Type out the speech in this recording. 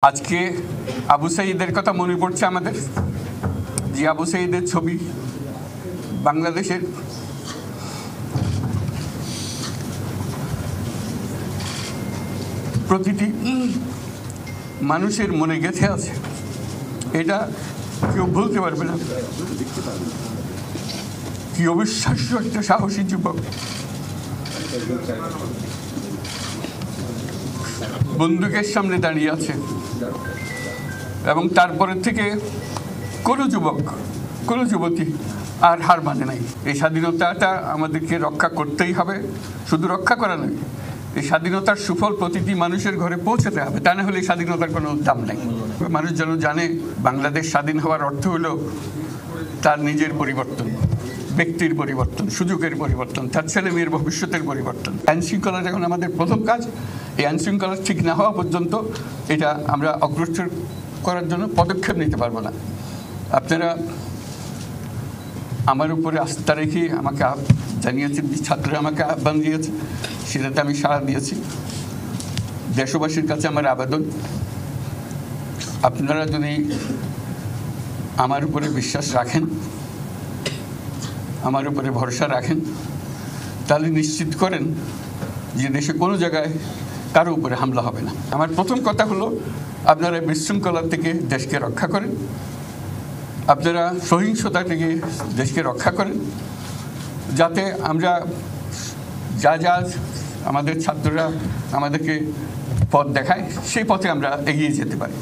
আজকে আবু সাঈদের কথা মনে পড়ছে আমাদের, যে আবু সাঈদের ছবি বাংলাদেশের প্রতিটি মানুষের মনে গেঁথে আছে, এটা কেউ ভুলতে পারবে না। কি অবিশ্বাস্য একটা সাহসী যুবক, বন্দুকের সামনে দাঁড়িয়ে আছে, এবং তারপরে থেকে কোনো যুবক কোনো যুবতী আর হার মানে নাই। এই স্বাধীনতাটা আমাদেরকে রক্ষা করতেই হবে, শুধু রক্ষা করা নয়, এই স্বাধীনতার সুফল প্রতিটি মানুষের ঘরে পৌঁছাতে হবে, তা না হলে এই স্বাধীনতার কোনো দাম নেই। মানুষ যেন জানে বাংলাদেশ স্বাধীন হওয়ার অর্থ হলো তার নিজের পরিবর্তন, ব্যক্তির পরিবর্তন, সুযোগের পরিবর্তন, তার ছেলে মেয়ের ভবিষ্যতের পরিবর্তন। আইনশৃঙ্খলা যখন আমাদের প্রথম কাজ, এই আইনশৃঙ্খলা ঠিক না হওয়া পর্যন্ত এটা আমরা অগ্রসর করার জন্য পদক্ষেপ নিতে পারবো না। আপনারা আমার উপরে আস্থা রেখে আমাকে জানিয়েছেন, ছাত্ররা আমাকে আহ্বান দিয়েছে, সেটাতে আমি সাড়া দিয়েছি। দেশবাসীর কাছে আমার আবেদন, আপনারা যদি আমার উপরে বিশ্বাস রাখেন, আমার উপরে ভরসা রাখেন, তাহলে নিশ্চিত করেন যে দেশে কোনো জায়গায় কারো উপরে হামলা হবে না। আমার প্রথম কথা হলো, আপনারা বিশৃঙ্খলা থেকে দেশকে রক্ষা করেন, আপনারা সহিংসতা থেকে দেশকে রক্ষা করেন, যাতে আমরা যা আমাদের ছাত্ররা আমাদেরকে পথ দেখায় সেই পথে আমরা এগিয়ে যেতে পারি।